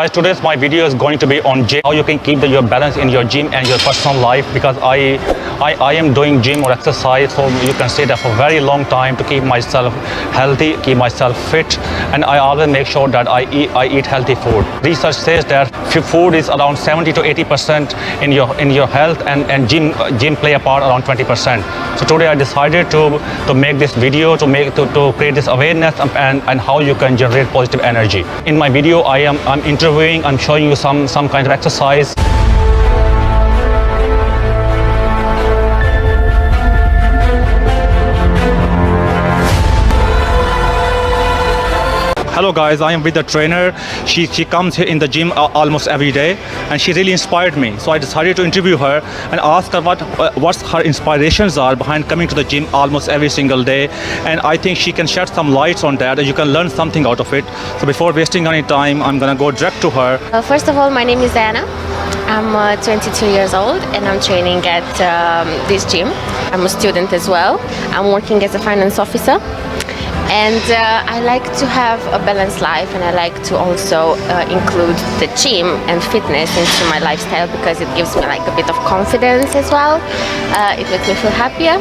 Guys, today's my video is going to be on gym, how you can keep your balance in your gym and your personal life, because I am doing gym or exercise, so you can say that for a very long time to keep myself healthy, keep myself fit, and I always make sure that I eat healthy food. Research says that food is around 70 to 80% in your health, and gym play a part around 20%. So today I decided to make this video to create this awareness and how you can generate positive energy. In my video I'm interviewing, I'm showing you some kind of exercise. Hello guys, I am with the trainer. She comes here in the gym almost every day, and she really inspired me. So I decided to interview her and ask her what her inspirations are behind coming to the gym almost every single day. And I think she can shed some lights on that, and you can learn something out of it. So before wasting any time, I'm gonna go direct to her. First of all, my name is Diana. I'm 22 years old and I'm training at this gym. I'm a student as well. I'm working as a finance officer. And I like to have a balanced life, and I like to also include the gym and fitness into my lifestyle, because it gives me like a bit of confidence as well. It makes me feel happier,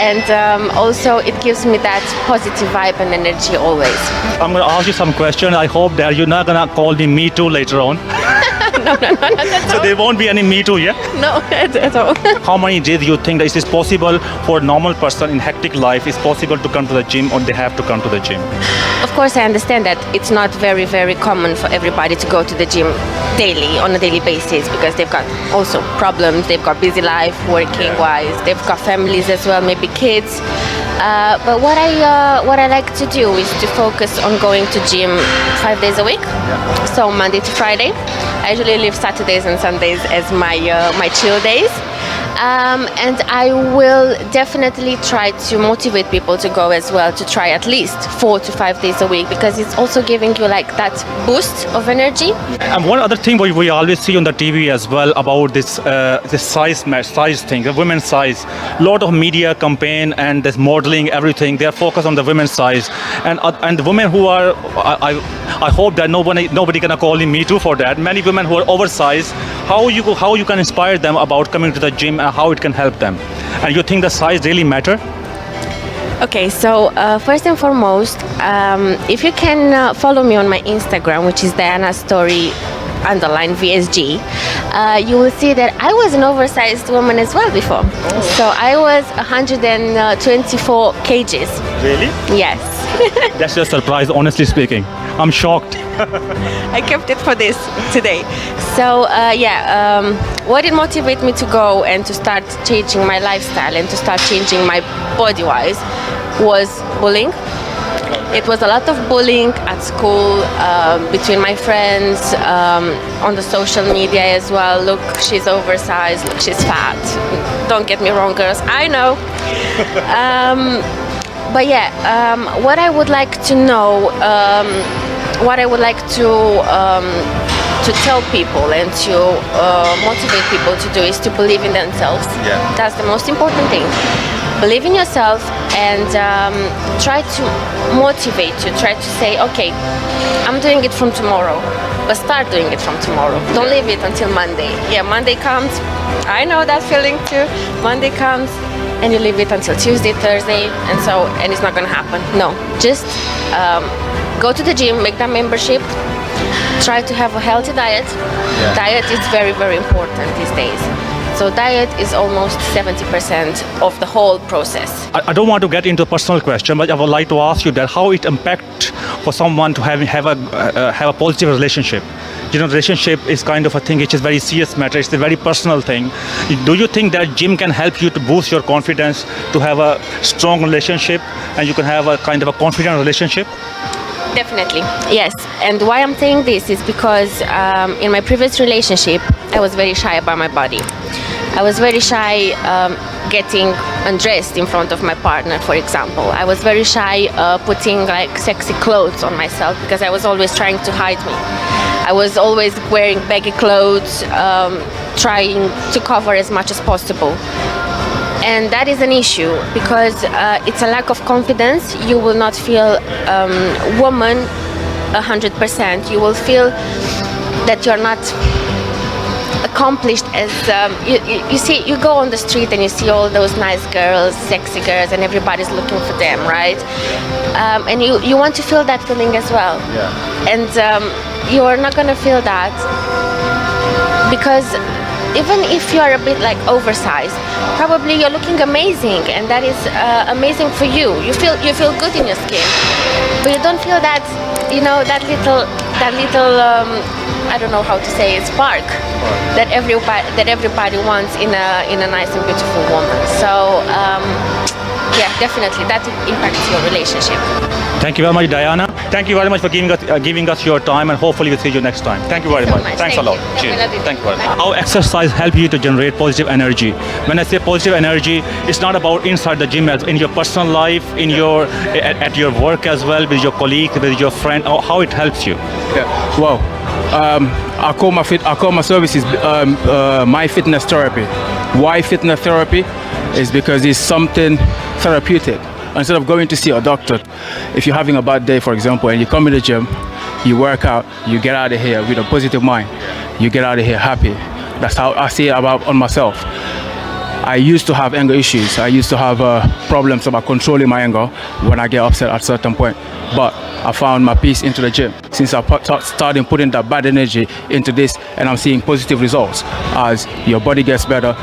and also it gives me that positive vibe and energy always. I'm going to ask you some questions. I hope that you're not going to call me too later on. No, not at all. So there won't be any me too, yeah? No, at all. How many days do you think that it is possible for a normal person in hectic life is possible to come to the gym, or they have to come to the gym? Of course, I understand that it's not very, very common for everybody to go to the gym daily, on a daily basis, because they've got also problems, they've got busy life, working-wise, they've got families as well, maybe kids. But what I like to do is to focus on going to gym 5 days a week, so Monday to Friday. I usually leave Saturdays and Sundays as my chill days. And I will definitely try to motivate people to go as well, to try at least 4 to 5 days a week, because it's also giving you like that boost of energy. And one other thing we always see on the TV as well about this size thing, the women's size. A lot of media campaign and this modeling, everything, they are focused on the women's size. And the women who are, I hope that nobody gonna call me too for that. Many women who are oversized, how you can inspire them about coming to the gym and how it can help them? And you think the size really matter? Okay, so first and foremost, if you can follow me on my Instagram, which is Diana Story _VSG, you will see that I was an oversized woman as well before. Oh. So I was 124 kgs. Really? Yes. That's a surprise, honestly speaking. I'm shocked. I kept it for this today. So what did motivate me to go and to start changing my lifestyle and to start changing my body-wise was bullying. It was a lot of bullying at school, between my friends, on the social media as well. Look, she's oversized, look, she's fat. Don't get me wrong, girls, I know. But what I would like to know, what I would like to tell people and to motivate people to do is to believe in themselves. Yeah. That's the most important thing. Believe in yourself and try to motivate you. Try to say, okay, I'm doing it from tomorrow, but start doing it from tomorrow. Don't leave it until Monday. Yeah, Monday comes. I know that feeling too. Monday comes and you leave it until Tuesday, Thursday, and it's not gonna happen. No, just go to the gym, make that membership. Try to have a healthy diet. Yeah. Diet is very, very important these days. So diet is almost 70% of the whole process. I don't want to get into a personal question, but I would like to ask you that how it impacts for someone to have a positive relationship. You know, relationship is kind of a thing which is very serious matter. It's a very personal thing. Do you think that gym can help you to boost your confidence, to have a strong relationship, and you can have a kind of a confident relationship? Definitely, yes. And why I'm saying this is because in my previous relationship, I was very shy about my body. I was very shy getting undressed in front of my partner, for example. I was very shy putting like sexy clothes on myself, because I was always trying to hide me. I was always wearing baggy clothes, trying to cover as much as possible. And that is an issue, because it's a lack of confidence. You will not feel woman 100%. You will feel that you're not accomplished as you see, you go on the street and you see all those nice girls, sexy girls, and everybody's looking for them, right? And you want to feel that feeling as well. And you are not going to feel that, because even if you are a bit like oversized, probably you're looking amazing, and that is amazing for you. You feel good in your skin, but you don't feel that, that little I don't know how to say it, spark that everybody wants in a nice and beautiful woman. So yeah, definitely that impacts your relationship. Thank you very much, Diana. Thank you very much for giving us your time, and hopefully we'll see you next time. Thank you very much. Thanks a lot. Cheers. Thank you very much. How exercise help you to generate positive energy? When I say positive energy, it's not about inside the gym, as in your personal life, in your at your work as well, with your colleague, with your friend. How it helps you? Yeah. Well, I call my services my fitness therapy. Why fitness therapy? Is because it's something therapeutic. Instead of going to see a doctor, if you're having a bad day, for example, and you come in the gym, you work out, you get out of here with a positive mind, you get out of here happy. That's how I see it on myself. I used to have anger issues. I used to have problems about controlling my anger when I get upset at a certain point. But I found my peace into the gym. Since I started putting that bad energy into this, and I'm seeing positive results. As your body gets better,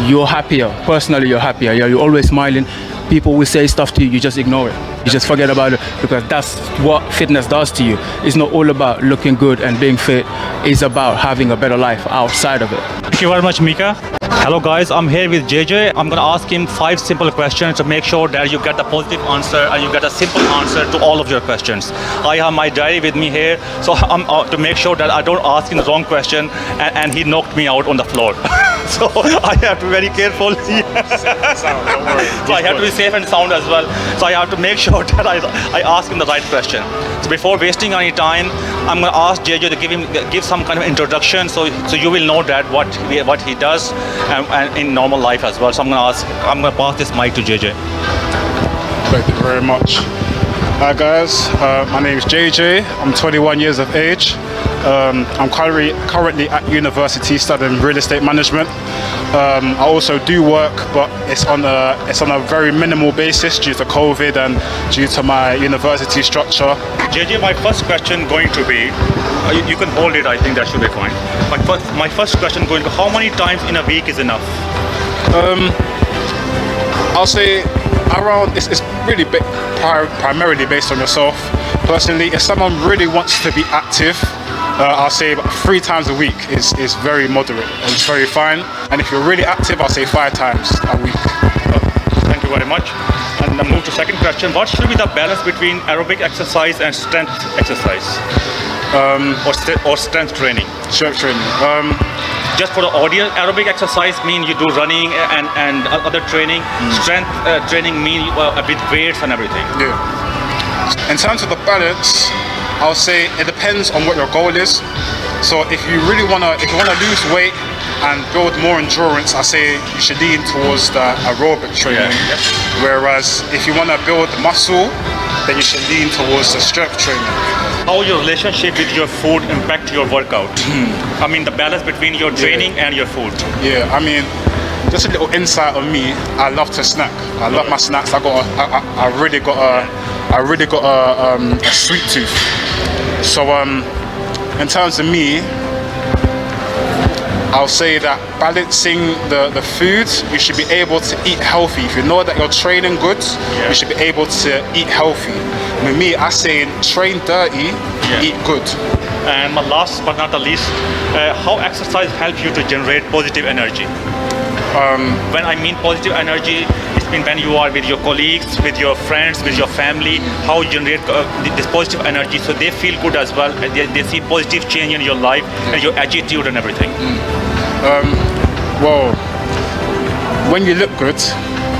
you're happier. Personally, you're happier. You're always smiling. People will say stuff to you, you just ignore it. You just forget about it, because that's what fitness does to you. It's not all about looking good and being fit. It's about having a better life outside of it. Thank you very much, Mika. Hello guys, I'm here with JJ. I'm going to ask him 5 simple questions to make sure that you get the positive answer and you get a simple answer to all of your questions. I have my diary with me here, so I'm to make sure that I don't ask him the wrong question and he knocked me out on the floor. So I have to be very careful. So I have to be safe and sound as well. So I have to make sure that I ask him the right question. So before wasting any time, I'm going to ask JJ to give some kind of introduction, so you will know that what he does and in normal life as well. So I'm going to pass this mic to JJ. Thank you very much. Hi guys, my name is JJ. I'm 21 years of age. I'm currently at university studying real estate management. I also do work, but it's on a very minimal basis due to COVID and due to my university structure. JJ, my first question going to be, you can hold it, I think that should be fine. My first question going to, how many times in a week is enough? I'll say around, it's really primarily based on yourself. Personally, if someone really wants to be active, I'll say about 3 times a week is very moderate and it's very fine. And if you're really active, I'll say 5 times a week. Thank you very much. And I move to second question. What should be the balance between aerobic exercise and strength exercise? Or strength training? Strength training. Just for the audience, aerobic exercise mean you do running and other training. Strength training mean with weights and everything. Yeah. In terms of the balance, I'll say it depends on what your goal is. So if you wanna lose weight and build more endurance, I say you should lean towards the aerobic training. Yeah. Whereas if you wanna build muscle, then you should lean towards the strength training. How your relationship with your food impact your workout? I mean the balance between your training and your food. Yeah, I mean, just a little insight on me. I love to snack. I love my snacks. I really got a sweet tooth. So in terms of me, I'll say that balancing the foods, you should be able to eat healthy. If you know that you're training good, you should be able to eat healthy. With me, I say train dirty, eat good. And my last but not the least, how exercise helps you to generate positive energy? When I mean positive energy, it's been when you are with your colleagues, with your friends, with your family, how you generate this positive energy so they feel good as well. They see positive change in your life and your attitude and everything. Well, when you look good,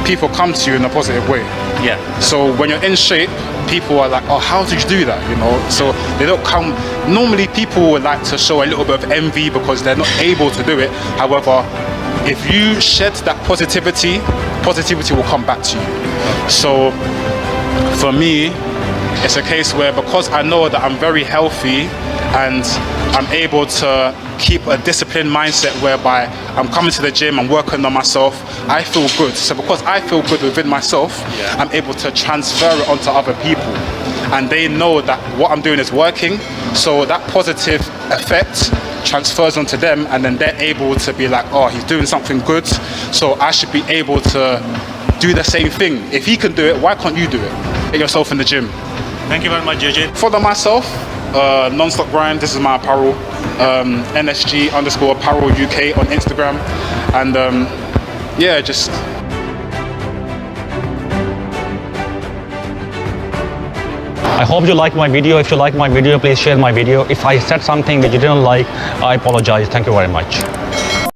people come to you in a positive way. Yeah. So when you're in shape, people are like, oh, how did you do that? You know, so they don't come. Normally people would like to show a little bit of envy because they're not able to do it. However, if you shed that positivity will come back to you. So for me, it's a case where, because I know that I'm very healthy and I'm able to keep a disciplined mindset whereby I'm coming to the gym, I'm working on myself, I feel good. So because I feel good within myself, I'm able to transfer it onto other people. And they know that what I'm doing is working, so that positive effect transfers onto them, and then they're able to be like, oh, he's doing something good, so I should be able to do the same thing. If he can do it, why can't you do it? Get yourself in the gym. Thank you very much, JJ. Follow myself, Non-Stop Grind, this is my apparel, NSG_apparel UK on Instagram, and yeah, just I hope you like my video. If you like my video, please share my video. If I said something that you didn't like, I apologize. Thank you very much.